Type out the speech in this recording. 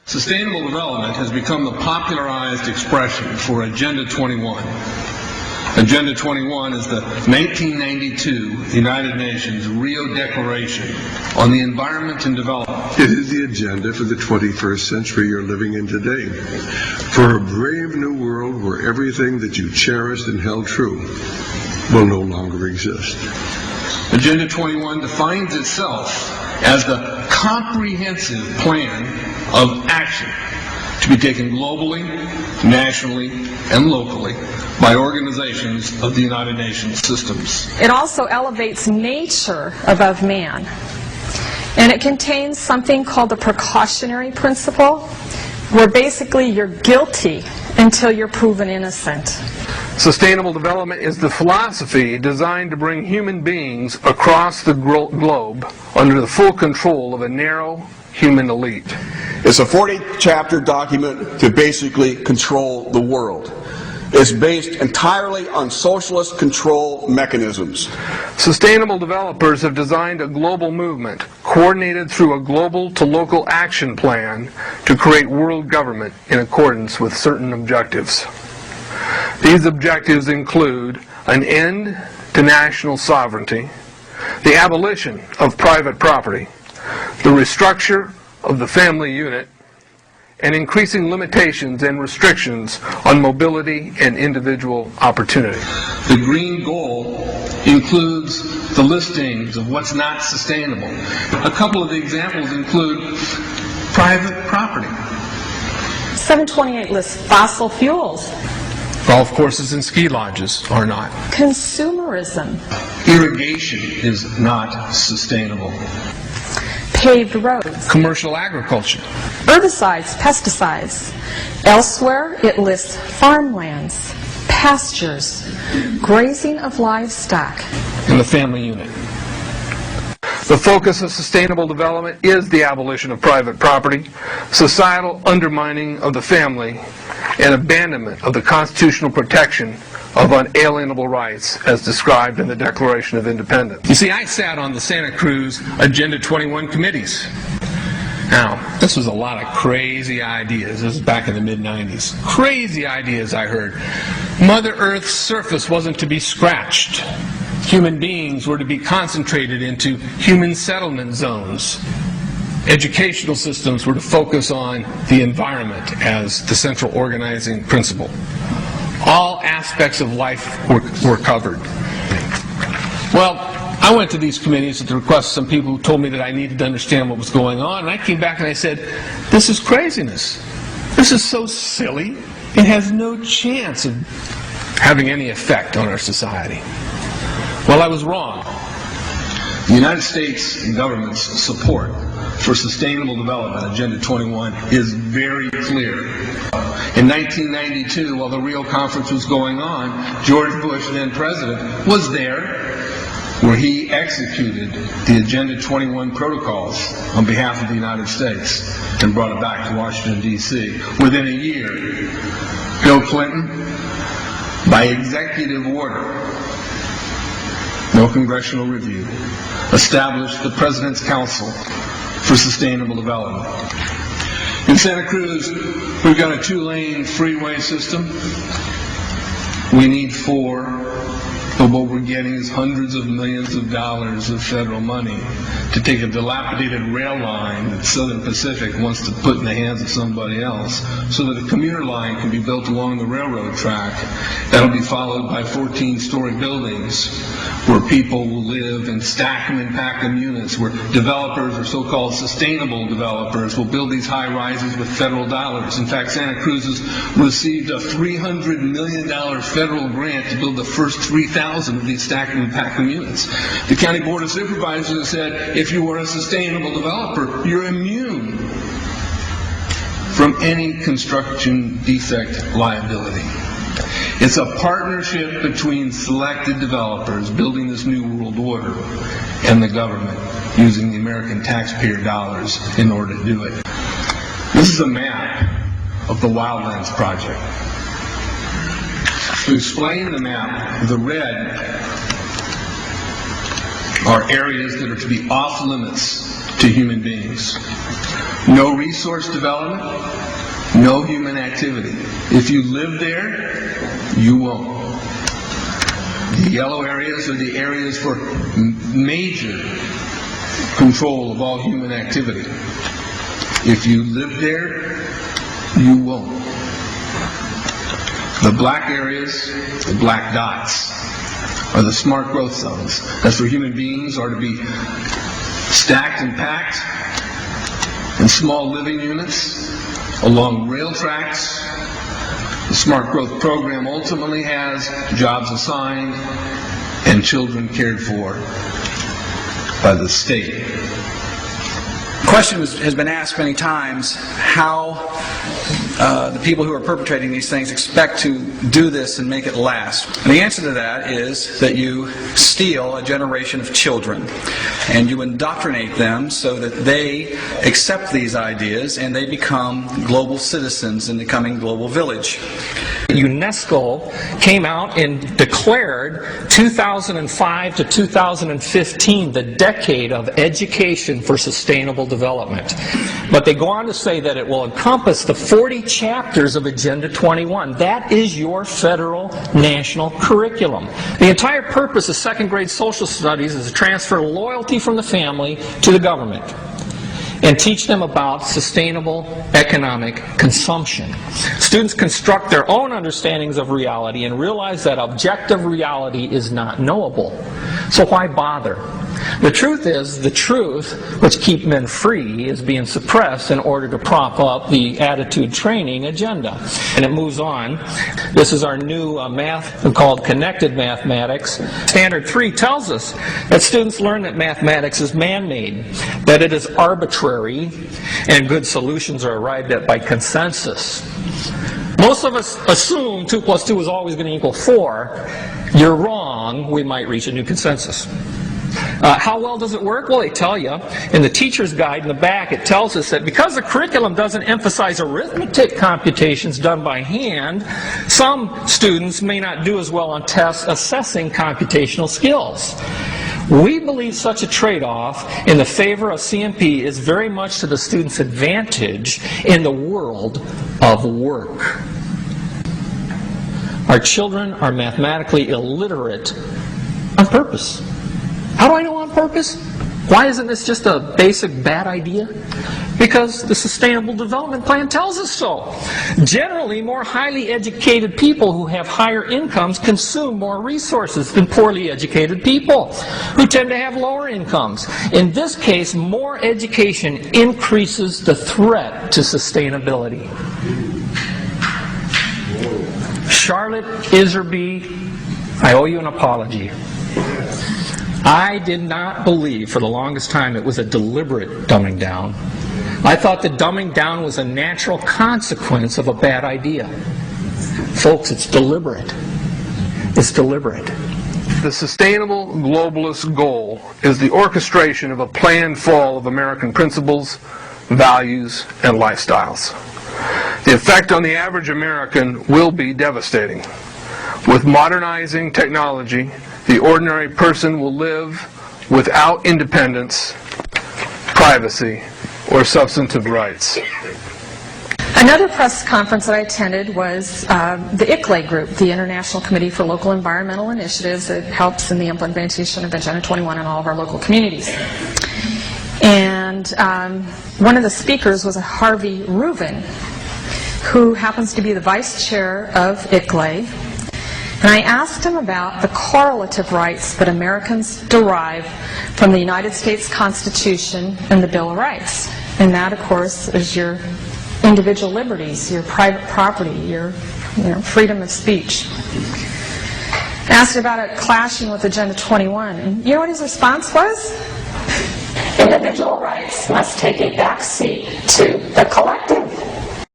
Sustainable development has become the popularized expression for Agenda 21. Agenda 21 is the 1992 United Nations Rio Declaration on the Environment and Development. It is the agenda for the 21st century you're living in today. For a brave new world where everything that you cherished and held true will no longer exist. Agenda 21 defines itself as the comprehensive plan of action to be taken globally, nationally, and locally by organizations of the United Nations systems. It also elevates nature above man. And it contains something called the precautionary principle, where basically you're guilty until you're proven innocent. Sustainable development is the philosophy designed to bring human beings across the globe under the full control of a narrow human elite. It's a 40-chapter document to basically control the world. It's based entirely on socialist control mechanisms. Sustainable developers have designed a global movement coordinated through a global to local action plan to create world government in accordance with certain objectives. These objectives include an end to national sovereignty, the abolition of private property, the restructure of the family unit, and increasing limitations and restrictions on mobility and individual opportunity. The green goal includes the listings of what's not sustainable. A couple of the examples include private property. 728 lists fossil fuels. Golf courses and ski lodges are not. Consumerism. Irrigation is not sustainable. Paved roads. Commercial agriculture. Herbicides, pesticides. Elsewhere, it lists farmlands, pastures, grazing of livestock. And the family unit. The focus of sustainable development is the abolition of private property, societal undermining of the family, and abandonment of the constitutional protection of unalienable rights as described in the Declaration of Independence. You see, I sat on the Santa Cruz Agenda 21 committees. Now, this was a lot of crazy ideas. This was back in the mid-90s. Crazy ideas I heard. Mother Earth's surface wasn't to be scratched. Human beings were to be concentrated into human settlement zones. Educational systems were to focus on the environment as the central organizing principle. All aspects of life were covered. Well, I went to these committees at the request of some people who told me that I needed to understand what was going on, and I came back and I said, this is craziness. This is so silly. It has no chance of having any effect on our society. Well, I was wrong. The United States government's support for sustainable development, Agenda 21, is very clear. In 1992, while the Rio Conference was going on, George Bush, then president, was there where he executed the Agenda 21 protocols on behalf of the United States and brought it back to Washington, D.C. Within a year, Bill Clinton, by executive order, no congressional review, established the President's Council for Sustainable Development. In Santa Cruz, we've got a 2-lane freeway system. We need 4. But what we're getting is hundreds of millions of dollars of federal money to take a dilapidated rail line that Southern Pacific wants to put in the hands of somebody else so that a commuter line can be built along the railroad track. That'll be followed by 14-story buildings where people will live and stack them and pack them units, where developers, or so-called sustainable developers, will build these high-rises with federal dollars. In fact, Santa Cruz has received a $300 million federal grant to build the first 3,000 of these stack and pack them units. The County Board of Supervisors has said, if you are a sustainable developer, you're immune from any construction defect liability. It's a partnership between selected developers building this new world order and the government using the American taxpayer dollars in order to do it. This is a map of the Wildlands Project. To explain the map, the red are areas that are to be off limits to human beings. No resource development, no human activity. If you live there, you won't. The yellow areas are the areas for major control of all human activity. If you live there, you won't. The black areas, the black dots, are the smart growth zones. That's where human beings are to be stacked and packed in small living units along rail tracks. The Smart Growth Program ultimately has jobs assigned and children cared for by the state. The question has been asked many times how the people who are perpetrating these things expect to do this and make it last. And the answer to that is that you steal a generation of children and you indoctrinate them so that they accept these ideas and they become global citizens in the coming global village. UNESCO came out and declared 2005 to 2015 the decade of education for sustainable development. But they go on to say that it will encompass the 40 chapters of Agenda 21. That is your federal national curriculum. The entire purpose of second grade social studies is to transfer loyalty from the family to the government and teach them about sustainable economic consumption. Students construct their own understandings of reality and realize that objective reality is not knowable. So why bother? The truth is, the truth, which keeps men free, is being suppressed in order to prop up the attitude training agenda. And it moves on. This is our new math called connected mathematics. Standard 3 tells us that students learn that mathematics is man-made, that it is arbitrary, and good solutions are arrived at by consensus. Most of us assume 2 plus 2 is always going to equal 4. You're wrong. We might reach a new consensus. How well does it work? Well, they tell you in the teacher's guide in the back, it tells us that because the curriculum doesn't emphasize arithmetic computations done by hand, some students may not do as well on tests assessing computational skills. We believe such a trade-off in the favor of CMP is very much to the student's advantage in the world of work. Our children are mathematically illiterate on purpose. How do I know on purpose? Why isn't this just a basic bad idea? Because the Sustainable Development Plan tells us so. Generally, more highly educated people who have higher incomes consume more resources than poorly educated people who tend to have lower incomes. In this case, more education increases the threat to sustainability. Charlotte Iserby, I owe you an apology. I did not believe for the longest time it was a deliberate dumbing down. I thought the dumbing down was a natural consequence of a bad idea. Folks, it's deliberate. It's deliberate. The sustainable globalist goal is the orchestration of a planned fall of American principles, values, and lifestyles. The effect on the average American will be devastating. With modernizing technology, the ordinary person will live without independence, privacy, or substantive rights. Another press conference that I attended was the ICLE group, the International Committee for Local Environmental Initiatives, that helps in the implementation of Agenda 21 in all of our local communities. And one of the speakers was a Harvey Reuven, who happens to be the vice chair of ICLE. And I asked him about the correlative rights that Americans derive from the United States Constitution and the Bill of Rights. And that, of course, is your individual liberties, your private property, your freedom of speech. I asked about it clashing with Agenda 21. And you know what his response was? Individual rights must take a back seat to the collective